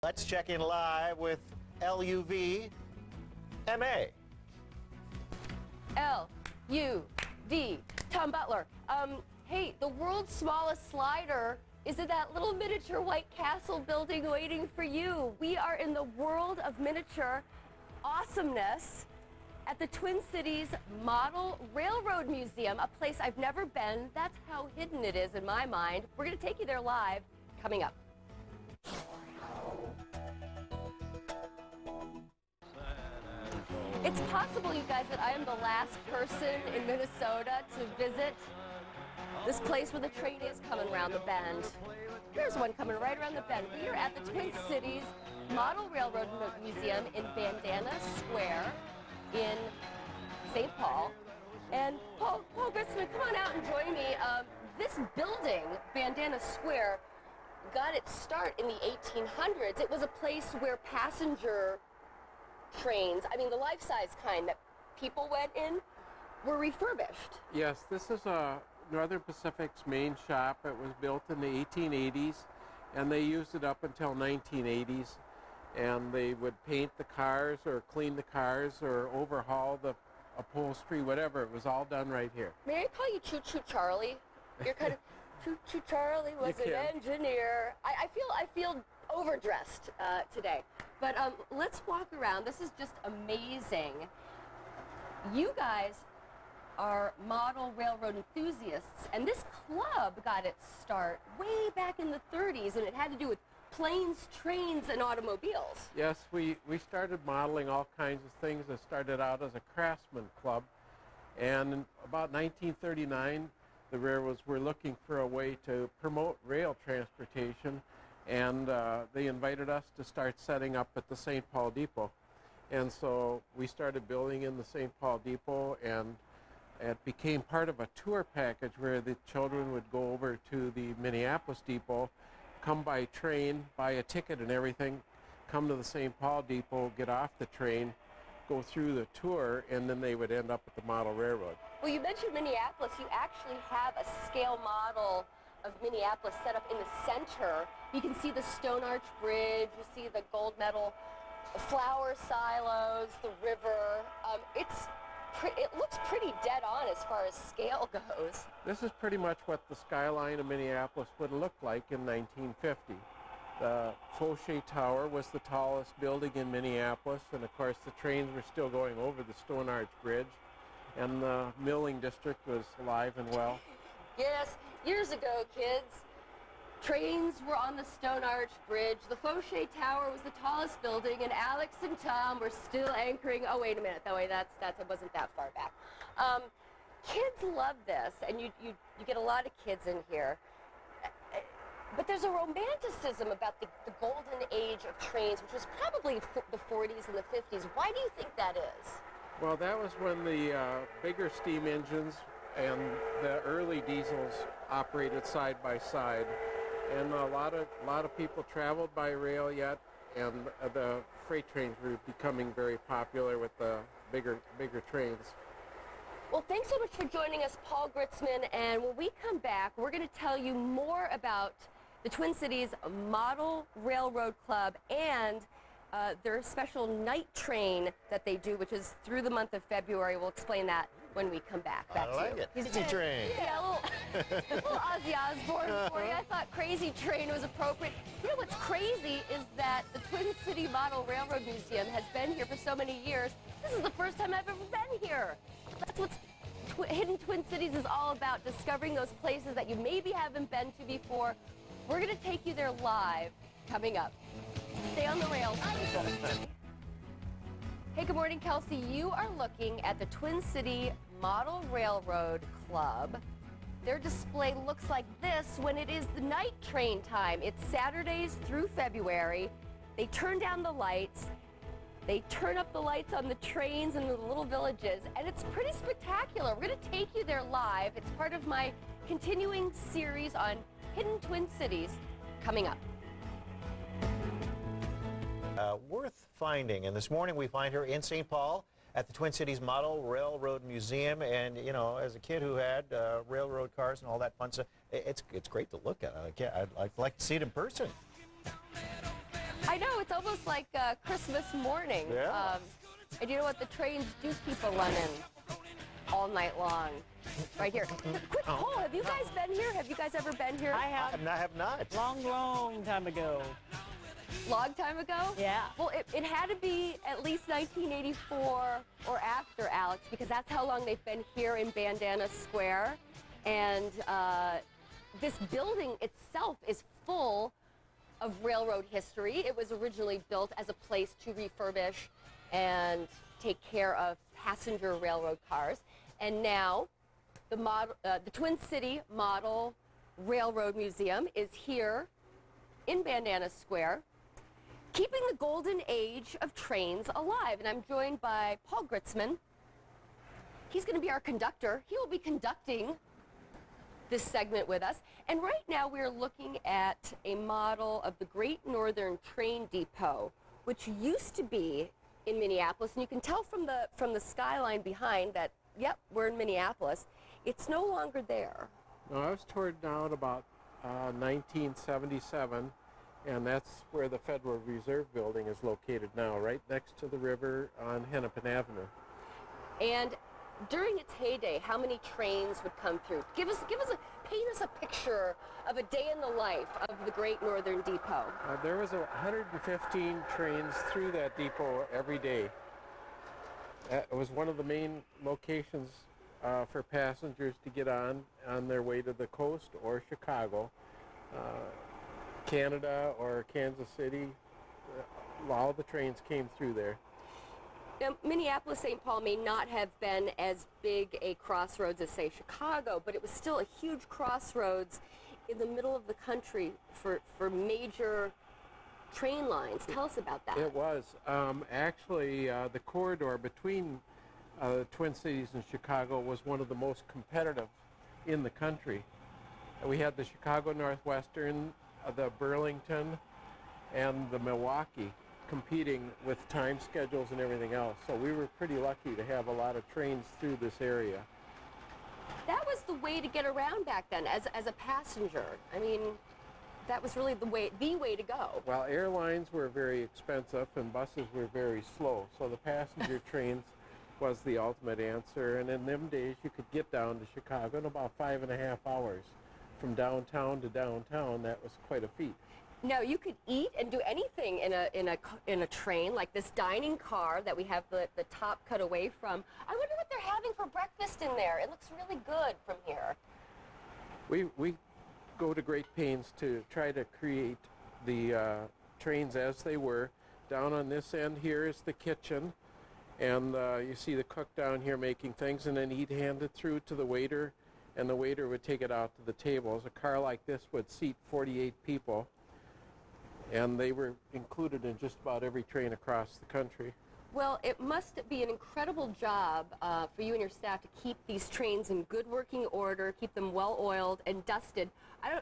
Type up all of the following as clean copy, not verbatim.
Let's check in live with LUV MA. L-U-V, Tom Butler. Hey, the world's smallest slider is in that little miniature White Castle building waiting for you. We are in the world of miniature awesomeness at the Twin Cities Model Railroad Museum, a place I've never been. That's how hidden it is in my mind. We're going to take you there live, coming up. It's possible, you guys, that I am the last person in Minnesota to visit this place where the train is coming around the bend. There's one coming right around the bend. We are at the Twin Cities Model Railroad Museum in Bandana Square in St. Paul. And Paul Gritzman, come on out and join me. This building, Bandana Square, got its start in the 1800s. It was a place where passenger trains, I mean the life-size kind that people went in, were refurbished. Yes, this is Northern Pacific's main shop. It was built in the 1880s, and they used it up until 1980s. And they would paint the cars or clean the cars or overhaul the upholstery, whatever. It was all done right here. May I call you Choo Choo Charlie? You're kind of Choo Choo Charlie was an engineer. I feel overdressed today. But let's walk around. This is just amazing. You guys are model railroad enthusiasts, and this club got its start way back in the 30s, and it had to do with planes, trains, and automobiles. Yes, we started modeling all kinds of things. It started out as a craftsman club, and in about 1939, the railroads were looking for a way to promote rail transportation, and they invited us to start setting up at the St. Paul Depot. And so we started building in the St. Paul Depot, and it became part of a tour package where the children would go over to the Minneapolis Depot, come by train, buy a ticket and everything, come to the St. Paul Depot, get off the train, go through the tour, and then they would end up at the model railroad. Well, you mentioned Minneapolis. You actually have a scale model of Minneapolis set up in the center. You can see the Stone Arch Bridge, you see the gold medal flour silos, the river. It looks pretty dead on as far as scale goes. This is pretty much what the skyline of Minneapolis would look like in 1950. The Fauché Tower was the tallest building in Minneapolis, and of course the trains were still going over the Stone Arch Bridge, and the milling district was alive and well. Yes, years ago, kids, trains were on the Stone Arch Bridge, the Fauché Tower was the tallest building, and Alex and Tom were still anchoring. Oh, wait a minute, that way it wasn't that far back. Kids love this, and you get a lot of kids in here. But there's a romanticism about the golden age of trains, which was probably the 40s and the 50s. Why do you think that is? Well, that was when the bigger steam engines and the early diesels operated side by side. And a lot of people traveled by rail yet, and the freight trains were becoming very popular with the bigger trains. Well, thanks so much for joining us, Paul Gritzman, and when we come back, we're going to tell you more about the Twin Cities Model Railroad Club and their special night train that they do, which is through the month of February. We'll explain that when we come back. I like it. Crazy Train. Yeah, a little Ozzy Osbourne for you. I thought Crazy Train was appropriate. You know what's crazy is that the Twin City Model Railroad Museum has been here for so many years. This is the first time I've ever been here. That's what Hidden Twin Cities is all about, discovering those places that you maybe haven't been to before. We're going to take you there live coming up. Stay on the rails. Hey, good morning, Kelsey. You are looking at the Twin City Model Railroad Club. Their display looks like this when it is the night train time. It's Saturdays through February. They turn down the lights. They turn up the lights on the trains in the little villages, and it's pretty spectacular. We're going to take you there live. It's part of my continuing series on Hidden Twin Cities coming up. Worth finding, and this morning we find her in St. Paul at the Twin Cities Model Railroad Museum, and you know, as a kid who had railroad cars and all that fun stuff, it's great to look at. I'd like to see it in person. I know, it's almost like Christmas morning. Yeah. And you know what? The trains do keep a running all night long. Right here. Quick poll, have you guys been here? Have you guys ever been here? I have. I have not. Long time ago. Long time ago? Yeah. Well, it had to be at least 1984 or after, Alex, because that's how long they've been here in Bandana Square. And this building itself is full of railroad history. It was originally built as a place to refurbish and take care of passenger railroad cars. And now the Twin City Model Railroad Museum is here in Bandana Square, keeping the golden age of trains alive. And I'm joined by Paul Gritzman. He's going to be our conductor. He will be conducting this segment with us. And right now we're looking at a model of the Great Northern Train Depot, which used to be in Minneapolis. And you can tell from the skyline behind that, yep, we're in Minneapolis. It's no longer there. No, I was torn down about 1977, and that's where the Federal Reserve Building is located now, right next to the river on Hennepin Avenue. And during its heyday, how many trains would come through? Paint us a picture of a day in the life of the Great Northern Depot. There was 115 trains through that depot every day. It was one of the main locations for passengers to get on their way to the coast or Chicago, Canada or Kansas City. All the trains came through there. Now, Minneapolis-St. Paul may not have been as big a crossroads as, say, Chicago, but it was still a huge crossroads in the middle of the country for major train lines. Tell us about that. It was. Actually, the corridor between the Twin Cities and Chicago was one of the most competitive in the country. We had the Chicago Northwestern, the Burlington, and the Milwaukee competing with time schedules and everything else. So we were pretty lucky to have a lot of trains through this area. That was the way to get around back then as a passenger. I mean, that was really the way to go. Well, airlines were very expensive and buses were very slow. So the passenger trains was the ultimate answer. And in them days, you could get down to Chicago in about 5.5 hours. From downtown to downtown, that was quite a feat. No, you could eat and do anything in a train, like this dining car that we have the top cut away from. I wonder what they're having for breakfast in there. It looks really good from here. We go to great pains to try to create the trains as they were. Down on this end here is the kitchen, and you see the cook down here making things, and then he'd hand it through to the waiter, and the waiter would take it out to the tables. A car like this would seat 48 people. And they were included in just about every train across the country. Well, it must be an incredible job for you and your staff to keep these trains in good working order, keep them well oiled and dusted.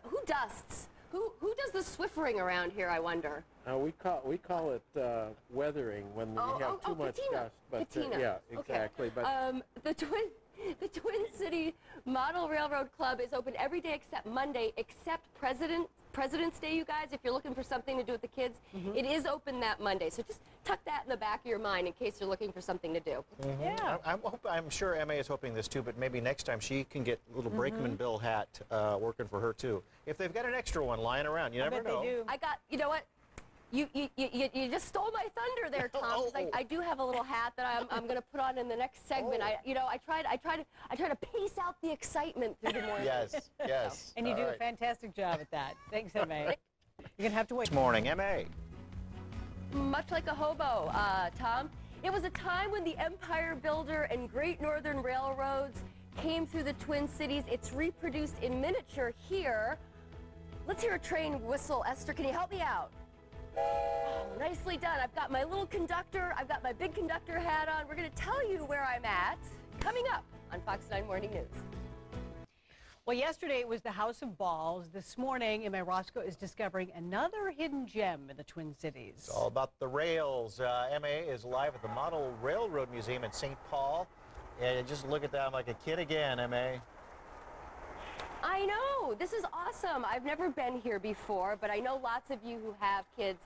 Who dusts? Who does the Swiffering around here, I wonder? We call it weathering when we have too much patina. dust. But Patina. yeah, exactly. Okay. But the Twin City Model Railroad Club is open every day except Monday, except President's Day, you guys. If you're looking for something to do with the kids, it is open that Monday. So just tuck that in the back of your mind in case you're looking for something to do. Yeah. I'm sure MA is hoping this too, but maybe next time she can get a little Brakeman Bill hat working for her too. If they've got an extra one lying around, you never know. They do. I got, you know what? You just stole my thunder there, Tom. I do have a little hat that I'm going to put on in the next segment. I try to pace out the excitement through the morning. Yes. And you do a fantastic job at that. Thanks, MA. You're going to have to wait. This morning, MA. Much like a hobo, Tom. It was a time when the Empire Builder and Great Northern Railroads came through the Twin Cities. It's reproduced in miniature here. Let's hear a train whistle. Esther, can you help me out? Oh, nicely done. I've got my little conductor. I've got my big conductor hat on. We're going to tell you where I'm at coming up on Fox 9 Morning News. Well, yesterday it was the House of Balls. This morning, M A Rosko is discovering another hidden gem in the Twin Cities. It's all about the rails. MA is live at the Model Railroad Museum in St. Paul. And just look at that. I'm like a kid again, MA. I know. This is awesome. I've never been here before, but I know lots of you who have kids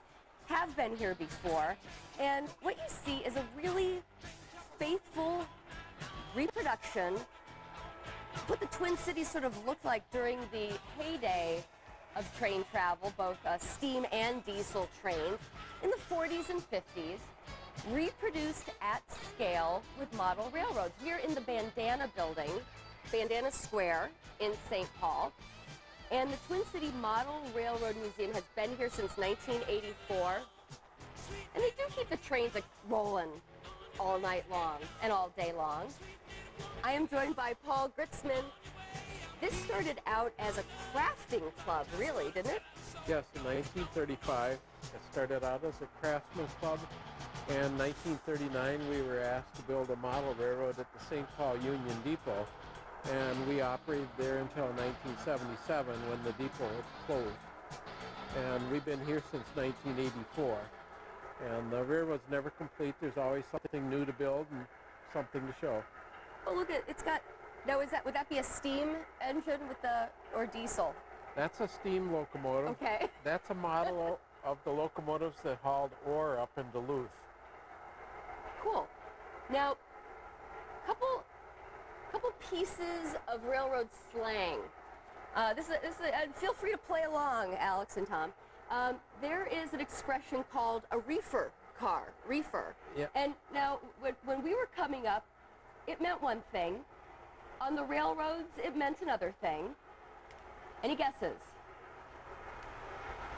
have been here before. And what you see is a really faithful reproduction what the Twin Cities sort of looked like during the heyday of train travel, both steam and diesel trains in the 40s and 50s, reproduced at scale with model railroads. We're in the Bandana Building, Bandana Square in St. Paul, and the Twin City Model Railroad Museum has been here since 1984, and they do keep the trains rolling all night long and all day long. I am joined by Paul Gritzman. This started out as a crafting club, really, didn't it? Yes, in 1935, it started out as a craftsman club. And in 1939, we were asked to build a model railroad at the St. Paul Union Depot. And we operated there until 1977 when the depot closed. And we've been here since 1984. And the railroad's never complete. There's always something new to build and something to show. Oh, look at it's got. Now, would that be a steam engine with or diesel? That's a steam locomotive. Okay. That's a model of the locomotives that hauled ore up in Duluth. Cool. Now, couple pieces of railroad slang. Feel free to play along, Alex and Tom. There is an expression called a reefer car. Reefer. Yep. And now, when we were coming up, it meant one thing. On the railroads, it meant another thing. Any guesses?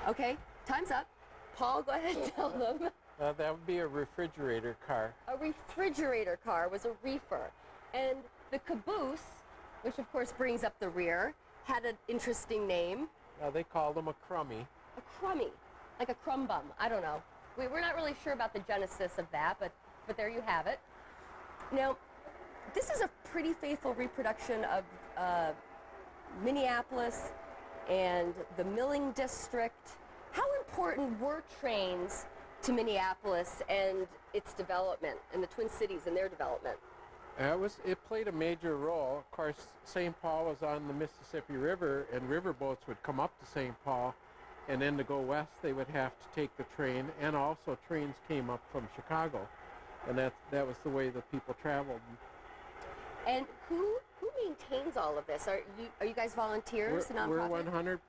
Okay, time's up. Paul, go ahead and tell them. That would be a refrigerator car. A refrigerator car was a reefer. And the caboose, which of course brings up the rear, had an interesting name. They called them a crummy. A crummy, like a crumb bum. I don't know. We're not really sure about the genesis of that, but there you have it. Now, this is a pretty faithful reproduction of Minneapolis and the milling district. How important were trains to Minneapolis and its development, and the Twin Cities and their development? It played a major role. Of course, St. Paul was on the Mississippi River, and riverboats would come up to St. Paul, and then to go west, they would have to take the train, and also trains came up from Chicago, and that was the way that people traveled. And who maintains all of this? Are you guys volunteers? We're 100%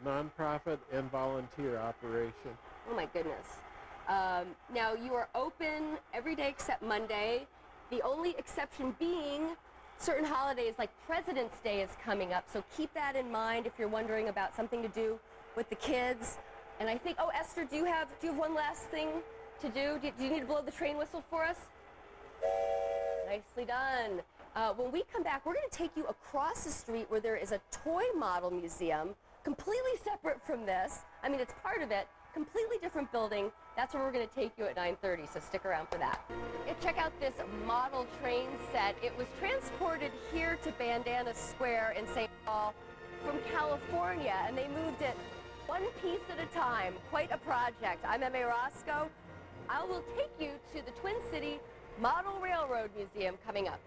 nonprofit and volunteer operation. Oh my goodness. Now you are open every day except Monday. The only exception being certain holidays like President's Day is coming up. So keep that in mind if you're wondering about something to do with the kids. And I think, oh, Esther, do you have one last thing to do? Do you need to blow the train whistle for us? Nicely done. When we come back, we're going to take you across the street where there is a toy model museum, completely separate from this. I mean, it's part of it, completely different building. That's where we're going to take you at 9:30, so stick around for that. Check out this model train set. It was transported here to Bandana Square in St. Paul from California, and they moved it one piece at a time. Quite a project. I'm M A Rosko. I will take you to the Twin City Model Railroad Museum coming up.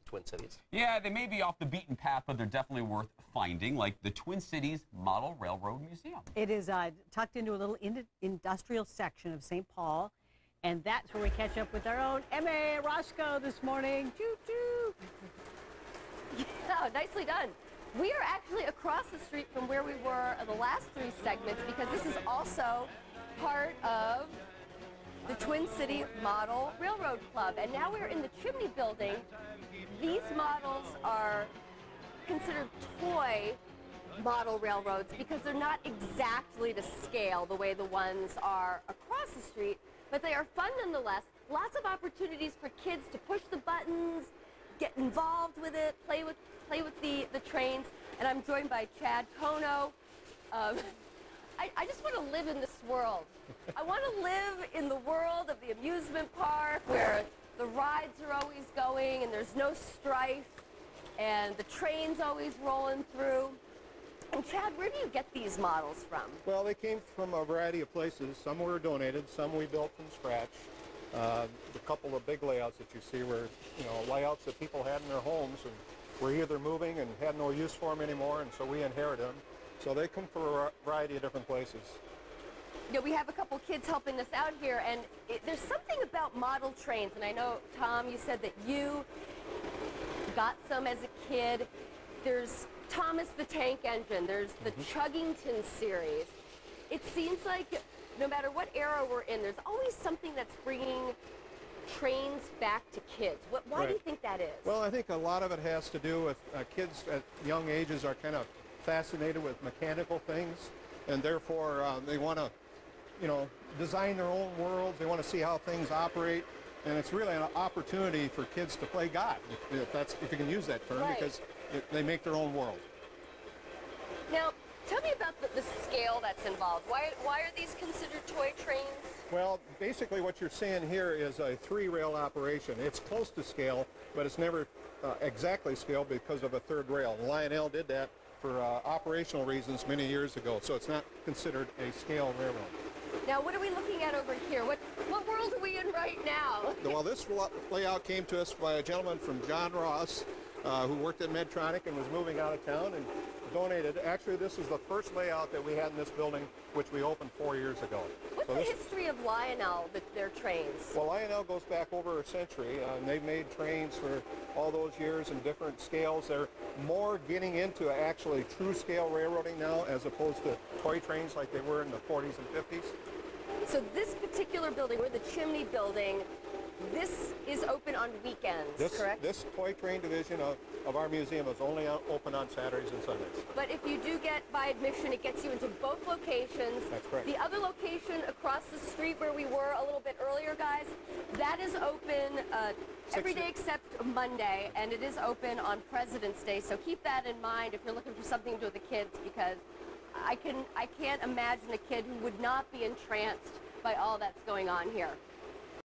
Twin Cities. Yeah, they may be off the beaten path, but they're definitely worth finding, like the Twin Cities Model Railroad Museum. It is tucked into a little industrial section of St. Paul, and that's where we catch up with our own M A Rosko this morning. Choo-choo! Yeah, nicely done. We are actually across the street from where we were the last three segments because this is also part of the Twin City Model Railroad Club. And now we're in the Chimney Building. These models are considered toy model railroads because they're not exactly to scale the way the ones are across the street, but they are fun nonetheless. Lots of opportunities for kids to push the buttons, get involved with it, play with the trains. And I'm joined by Chad Kono. I just want to live in this world. I want to live in the world of the amusement park where the rides are always going and there's no strife and the train's always rolling through. And Chad, where do you get these models from? Well, they came from a variety of places. Some were donated, some we built from scratch. The couple of big layouts that you see were, layouts that people had in their homes and were either moving and had no use for them anymore, and so we inherited them. So they come from a variety of different places. You know, we have a couple kids helping us out here, and there's something about model trains, and I know, Tom, you said that you got some as a kid. There's Thomas the Tank Engine, there's the Chuggington series. It seems like no matter what era we're in, there's always something that's bringing trains back to kids. Why do you think that is? Well, I think a lot of it has to do with kids at young ages are kind of fascinated with mechanical things, and therefore they want to, you know, design their own worlds. They want to see how things operate, and it's really an opportunity for kids to play God, if you can use that term, because they make their own world. Now, tell me about the scale that's involved. Why are these considered toy trains? Well, basically what you're seeing here is a 3-rail operation. It's close to scale, but it's never exactly scale because of a 3rd rail. Lionel did that for operational reasons many years ago, so it's not considered a scale railroad. Now, what are we looking at over here? What world are we in right now? Well, this layout came to us by a gentleman from John Ross, who worked at Medtronic and was moving out of town and donated. Actually, this is the first layout that we had in this building, which we opened 4 years ago. What's the history of Lionel, their trains? Well, Lionel goes back over a century, and they've made trains for all those years in different scales. They're more getting into actually true scale railroading now, as opposed to toy trains like they were in the 40s and 50s. So this particular building, we're the Chimney Building, this is open on weekends, correct? This toy train division of our museum is only open on Saturdays and Sundays. But if you do get by admission, it gets you into both locations. That's correct. The other location across the street where we were a little bit earlier, guys, that is open every day except Monday, and it is open on President's Day. So keep that in mind if you're looking for something to do with the kids, because I can't imagine a kid who would not be entranced by all that's going on here.